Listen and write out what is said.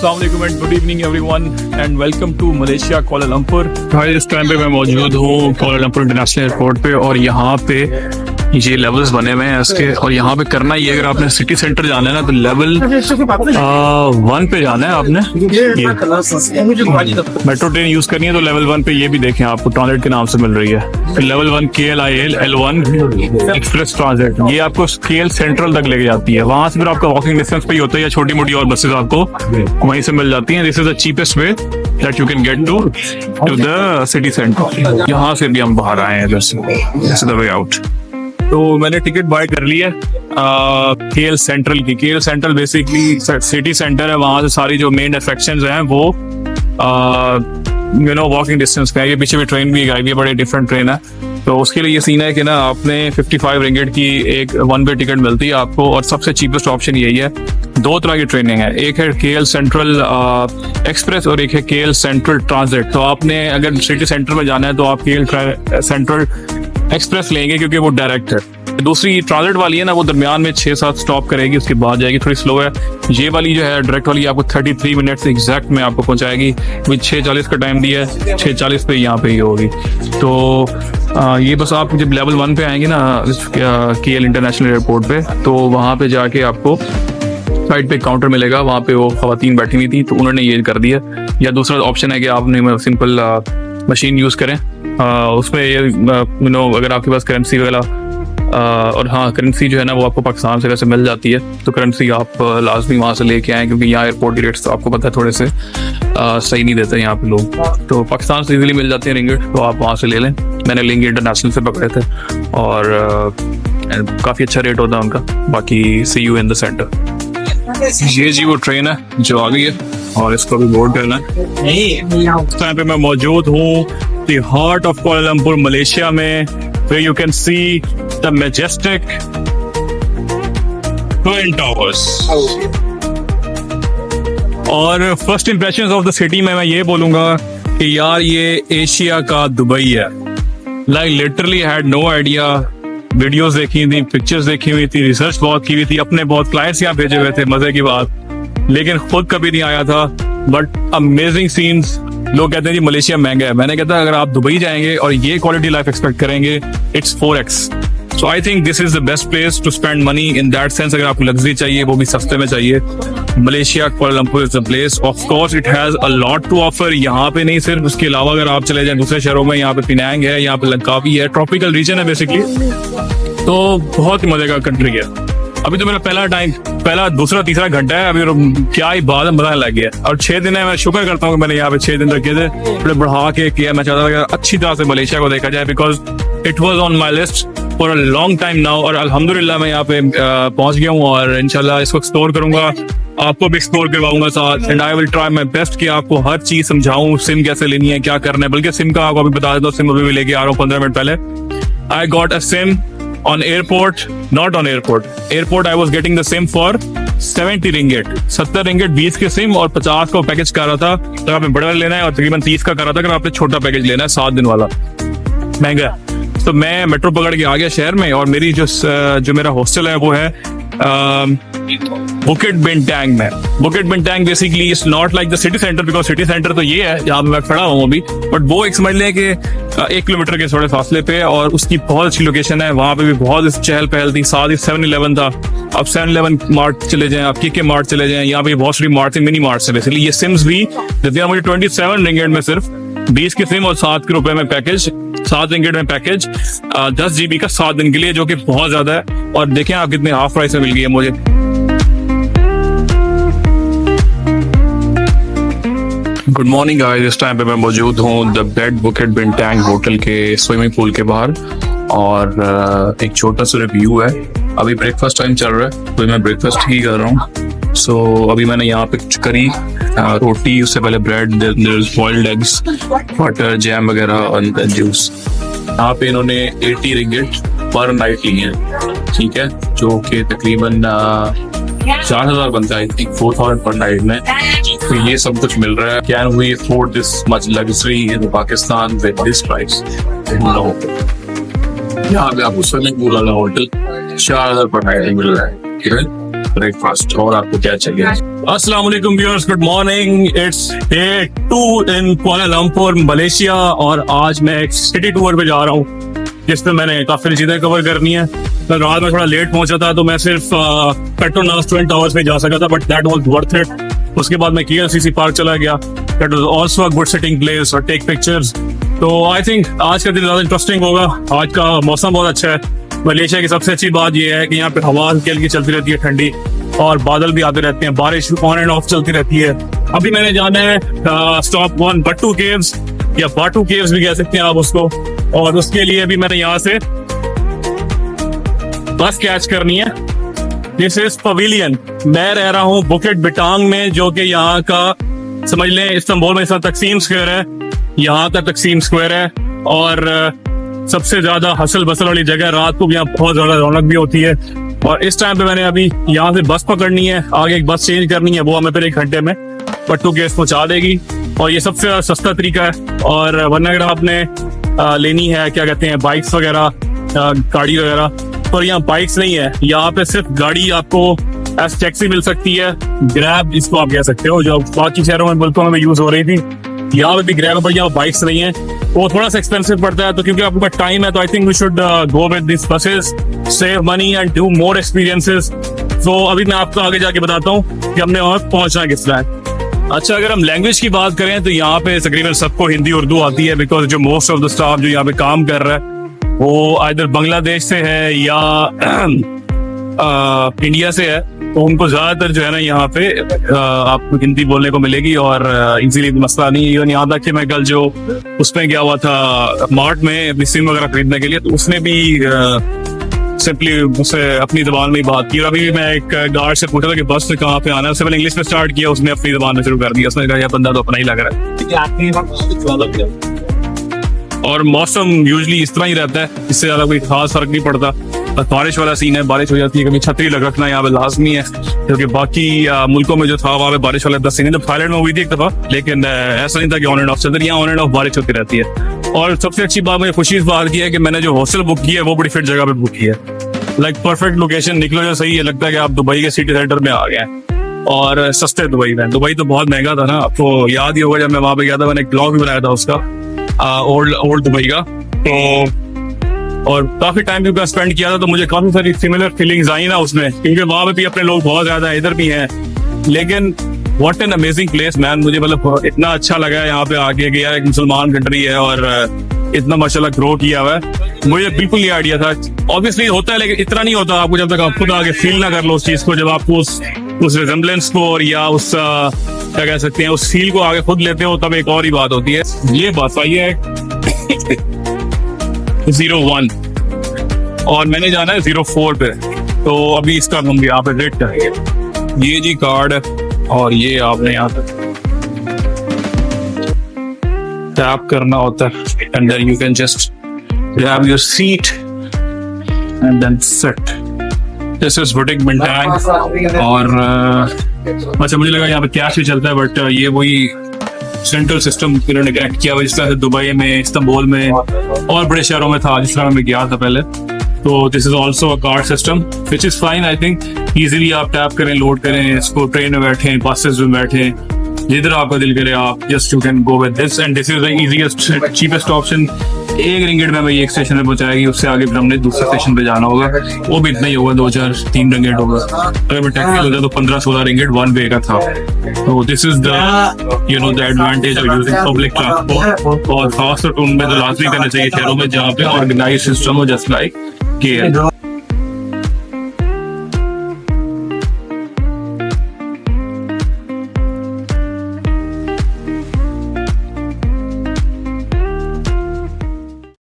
अस्सलाम वालेकुम and good evening everyone and welcome to Malaysia Kuala Lumpur. इस टाइम पे मैं मौजूद हूँ कोलालंपुर इंटरनेशनल एयरपोर्ट पे और यहाँ पे ये लेवल्स बने हुए हैं इसके। और यहाँ पे करना ये, अगर आपने सिटी सेंटर जाना है ना तो लेवल 1 पे जाना है आपने। मेट्रो ट्रेन यूज करनी है तो लेवल 1 पे ये भी देखें, आपको ट्रांजिट के नाम से मिल रही है। फिर level 1 KLIL L1 express transit, ये आपको KL सेंट्रल तक लेके जाती है। वहां से फिर आपका वॉकिंग डिस्टेंस पे ही होता है या छोटी मोटी और बसेस आपको वहीं से मिल जाती हैं। This is the cheapest way that you can get to the city centre. यहाँ से भी हम बाहर आए हैं, this is the way out. तो मैंने टिकट बाय कर ली है KL सेंट्रल की। KL central basically city centre है, वहां से सारी जो मेन अट्रैक्शंस हैं वो वॉकिंग डिस्टेंस पे है। ये पीछे भी ट्रेन भी आई हुई है, बड़ी डिफरेंट ट्रेन है। तो उसके लिए ये सीन है कि ना आपने 55 रिंगिट की एक 1 वे टिकट मिलती है आपको, और सबसे चीपेस्ट ऑप्शन यही है। 2 तरह की ट्रेनिंग है, एक है KL सेंट्रल एक्सप्रेस और एक है KL सेंट्रल ट्रांजिट। तो आपने अगर सिटी सेंटर में जाना है तो आप KL सेंट्रल एक्सप्रेस लेंगे क्योंकि वो डायरेक्ट है। दूसरी ट्रांजिट वाली है ना, वो दरमियान में 6-7 स्टॉप करेगी, उसके बाद जाएगी, थोड़ी स्लो है। ये वाली जो है डायरेक्ट वाली आपको 33 मिनट एग्जैक्ट में आपको पहुंचाएगी। विद 6:40 का टाइम दिया है, 6:40 पे यहाँ पे ही होगी। तो ये बस आप जब लेवल 1 पे आएंगे ना KL इंटरनेशनल एयरपोर्ट पे, तो वहाँ पे जाके आपको साइड पे काउंटर मिलेगा, वहाँ पे वो खवातीन बैठी हुई थी तो उन्होंने ये कर दिया। या दूसरा ऑप्शन है कि आपने सिंपल मशीन यूज करें, उसमें ये अगर आपके पास करेंसी वगैरह और हाँ करेंसी जो है ना वो आपको पाकिस्तान से वैसे मिल जाती है, तो करेंसी आप लाजमी वहाँ से लेके आएँ, क्योंकि यहाँ एयरपोर्ट के रेट्स तो आपको पता है थोड़े से सही नहीं देते यहाँ पे लोग। तो पाकिस्तान से इजीली मिल जाते हैं रिंगिट, तो आप वहाँ से ले लें। मैंने लिंक इंटरनेशनल से पकड़े थे और काफ़ी अच्छा रेट होता है उनका। बाकी सी यू इन द सेंटर। ये जी वो ट्रेन है जो आ गई है और इसको भी बोर्ड करना है। इस टाइम पे मैं मौजूद हूँ the heart of Kuala Lumpur Malaysia में, where you can see the majestic Twin Towers। और first impressions of the city में मैं ये बोलूंगा कि यार ये एशिया का दुबई है। Like literally had no idea. Videos देखी थी, पिक्चर्स देखी हुई थी, रिसर्च बहुत की हुई थी, अपने बहुत क्लाइंट्स यहाँ भेजे हुए थे, मजे की बात, लेकिन खुद कभी नहीं आया था। But amazing scenes. लोग कहते हैं जी मलेशिया महंगा है, मैंने कहता अगर आप दुबई जाएंगे और ये क्वालिटी लाइफ एक्सपेक्ट करेंगे, it's 4x। So I think this is the best place to spend money in that sense. अगर आपको लग्जरी चाहिए, वो भी सस्ते में चाहिए, Malaysia Kuala Lumpur is the place. Of course it has a lot to offer. यहाँ पे नहीं सिर्फ, उसके अलावा अगर आप चले जाएं दूसरे शहरों में, यहाँ पे पिनांग है, यहाँ पे लंकावी है, ट्रॉपिकल रीजन है बेसिकली, तो बहुत ही मजे का कंट्री है। अभी तो मेरा पहला दूसरा तीसरा घंटा है, अभी क्या ही बात मजा लग गया। और 6 दिन है, मैं शुक्र करता हूँ कि मैंने यहाँ पे 6 दिन रखे थे, थोड़े बढ़ा के किया। मैं चाहता था कि अच्छी तरह से मलेशिया को देखा जाए, because it was on my list for a long time now. और अल्हम्दुलिल्लाह मैं यहाँ पे पहुंच गया हूँ और इंशाल्लाह इसको एक्सप्लोर करूंगा, आपको भी एक्सप्लोर करवाऊंगा साथ। And I will try my best कि आपको हर चीज समझाऊं, सिम कैसे लेनी है, क्या करना है। बल्कि सिम का आपको अभी बता देता हूँ, सिम अभी भी लेके आ रहा हूँ 15 मिनट पहले। I got a SIM on airport, not on airport I was getting the SIM for 70 ringgit, 70 ringgit 20 के सिम और 50 का पैकेज कर रहा था। अगर आपने बड़ा लेना है, और तकरीबन 30 का कर रहा था अगर आपने छोटा पैकेज लेना है 7 दिन वाला, महंगा। तो मैं मेट्रो पकड़ के आ गया शहर में, और मेरी जो मेरा हॉस्टल है वो है बुकेट बिंटांग में। Bouquet Bintang basically is not like the city centre, because city centre तो ये है जहाँ मैं खड़ा हूँ अभी, बट वो एक समझ लें कि 1 किलोमीटर के थोड़े फासले पे, और उसकी बहुत अच्छी लोकेशन है। वहाँ पे भी बहुत चहल पहल थी, साथ ही 7-Eleven था। अब 7-Eleven मार्ट चले जाएं, आप KK मार्ट चले जाएं, यहाँ पे बहुत सारी मार्ट मिनी मार्ट है बेसिकली। ये सिम्स भी दिया मुझे 27 रिंगिट में, सिर्फ 20 की सिम और 7 रुपए में पैकेज, 7 रिंगिट में पैकेज 10 GB का 7 दिन के लिए, जो कि बहुत ज्यादा है। और देखें आप कितने हाफ प्राइस में मिल गई है मुझे। गुड मॉर्निंग गाइस, इस टाइम पे मैं मौजूद हूँ the bed bouquet Bintang hotel के स्विमिंग पूल के बाहर, और एक छोटा सा रिव्यू है। अभी ब्रेकफास्ट टाइम चल रहा है, तो मैं ब्रेकफास्ट ही कर रहा हूँ। सो अभी मैंने यहाँ पे करी, रोटी, उससे पहले bread, boiled eggs, butter, jam वगैरह और जूस। यहाँ पे इन्होंने 80 रिंगिट पर नाइट ली है, ठीक है, जो कि तकरीबन 4000 बनता है, 4000 पर नाइट में। तो ये सब कुछ मिल रहा है। Can we afford this much luxury in Pakistan with this price? No. यहाँ पे आपको स्विमिंग पूल वाला होटल 4000 पर नाइट मिल रहा है, ब्रेकफास्ट और आपको क्या चाहिए? अस्सलाम वालेकुम viewers, good morning. It's day 2 in Kuala Lumpur Malaysia और आज मैं एक सिटी टूर पे जा रहा हूँ जिसमें मैंने काफी चीजें कवर करनी है। तो रात में थोड़ा लेट पहुंचा था तो मैं सिर्फ पेट्रोनास ट्विन टावर्स में जा सका था, but that was worth it. उसके बाद मैं KLCC पार्क चला गया, that was also a good sitting place और टेक पिक्चर्स। तो आई थिंक आज का दिन ज्यादा इंटरेस्टिंग होगा। आज का मौसम बहुत अच्छा है। मलेशिया की सबसे अच्छी बात यह है कि यहाँ पे हवा हल्की हल्की चलती रहती है ठंडी, और बादल भी आते रहते हैं, बारिश ऑन एंड ऑफ चलती रहती है। अभी मैंने जाना है स्टॉप 1 बट्टू केव्स या बाटू केव्स भी कह सकते हैं आप उसको, और उसके लिए अभी मैंने यहाँ से बस कैच करनी है। This is pavilion. मैं रह रहा हूँ बुकेट बिटांग में, जो कि यहाँ का समझ लें इस्तांबुल में इस तकसीम स्क्वायर है, यहाँ का तकसीम स्क्वायर है, और सबसे ज्यादा हसल बसल वाली जगह। रात को यहाँ बहुत ज्यादा रौनक भी होती है। और इस टाइम पे मैंने अभी यहाँ से बस पकड़नी है, आगे एक बस चेंज करनी है, वो हमें फिर 1 घंटे में बट्टू केव्स पहुंचा देगी, और ये सबसे ज्यादा सस्ता तरीका है। और वरना अगर आपने लेनी है क्या कहते हैं बाइक्स वगैरह, गाड़ी वगैरह, तो यहाँ बाइक्स नहीं है, यहाँ पे सिर्फ गाड़ी आपको एज टैक्सी मिल सकती है, ग्रैब जिसको आप कह सकते हो, जो बाकी शहरों में मुल्कों में यूज हो रही थी। यहाँ पे भी ग्रैब है, पर यहाँ बाइक्स नहीं है, वो थोड़ा सा एक्सपेंसिव पड़ता है। तो क्योंकि आपके पास टाइम है तो I think we should go with this buses, save money and do more experiences. तो अभी मैं आपको आगे जाके बताता हूँ कि हमने वहां पहुंचना है किस तरह। अच्छा, अगर हम लैंग्वेज की बात करें तो यहाँ पे तकरीबन सबको हिंदी उर्दू आती है, बिकॉज जो मोस्ट ऑफ द स्टाफ जो यहाँ पे काम कर रहा है वो आइदर बांग्लादेश से है या इंडिया से है, तो उनको ज्यादातर जो है ना यहाँ पे आपको हिंदी बोलने को मिलेगी, और इजीली मसला नहीं है। इवन यहाँ तक कि मैं कल जो उसमें गया हुआ था मार्ट में अपनी सिम वगैरह खरीदने के लिए, तो उसने भी सिंपली मुझसे अपनी जबान में ही बात की। और अभी मैं एक गार्ड से पूछा था कि बस से कहाँ पे आना है, उससे मैंने इंग्लिश में स्टार्ट किया, उसने अपनी जबान में शुरू कर दिया। उसने कहा यह बंदा तो अपना ही लग रहा है। और मौसम यूजली इस तरह ही रहता है, इससे ज्यादा कोई खास फर्क नहीं पड़ता। बारिश वाला सीन है, बारिश हो जाती है, कभी छतरी लग रखना यहाँ पे लाजमी है, क्योंकि बाकी मुल्कों में जो था वहाँ पे बारिश वाला सीन है। जब थाईलैंड में हुई थी एक दफा, लेकिन ऐसा नहीं था कि ऑन एंड ऑफ चलती रही, यहाँ ऑन एंड ऑफ बारिश होती रहती है। और सबसे अच्छी बात मुझे खुशी इस बात की है कि मैंने जो हॉस्टल बुक की है वो बड़ी फिट जगह पे बुक की है, लाइक परफेक्ट लोकेशन। निकलो जो सही है, लगता है कि आप दुबई के सिटी सेंटर में आ गए, और सस्ते दुबई में। दुबई तो बहुत महंगा था ना, आपको याद ही होगा जब मैं वहां पे गया था, मैंने एक ब्लॉग भी बनाया था उसका, ओल्ड दुबई का। तो और काफी टाइम भी स्पेंड किया था, तो मुझे काफी सारी सिमिलर फीलिंग्स आई ना उसमें, क्योंकि वहां पे भी अपने लोग बहुत ज्यादा है, इधर भी हैं। लेकिन what an amazing place man, मुझे मतलब इतना अच्छा लगा है यहाँ पे आके कि यार एक मुसलमान कंट्री है और इतना माशाल्लाह ग्रो किया हुआ है। मुझे बिल्कुल ये आइडिया था, ऑब्वियसली होता है लेकिन इतना नहीं होता आपको, जब तक आप खुद आगे फील ना कर लो उस चीज को, जब आपको उस रिजेम्बलेंस को और या उस क्या कह सकते हैं उस फील को आगे खुद लेते हो, तब एक और ही बात होती है। ये बस आई है 01 और मैंने जाना है 04 पे, तो अभी इसका हम यहाँ पे रेट करेंगे। ये जी कार्ड है, और ये आपने यहाँ पे टैप करना होता है, and then you can just grab your seat and then sit. This is बुटीक बिंटांग। और अच्छा, मुझे लगा यहाँ पे कैश भी चलता है, बट ये वही सेंट्रल सिस्टम इन्होंने कनेक्ट किया हुआ जिस तरह से दुबई में, इस्तांबुल में और बड़े शहरों में था, जिस तरह मैं गया था पहले। तो this is also a card system which is fine. I think easily आप टैप करें, लोड करें इसको, ट्रेन में बैठे, बसेस में बैठे, जिधर आपका दिल करे आप just you can go with this, and this is the easiest cheapest option. 1 ringgit में एक स्टेशन पे पहुंचाएगी, उससे आगे फिर हमने दूसरे स्टेशन पे जाना होगा, वो भी इतना ही होगा, 2-4-3 रिंगिट होगा। अगर मैं टैक्सी होता तो 15-16 रिंगिट 1 वे का था। तो this is the you know the advantage of using public transport, और खासतौर पर उनमें तो लाजमी करना चाहिए शहरों में जहाँ पे ऑर्गेनाइज सिस्टम हो, जस्ट लाइक KL।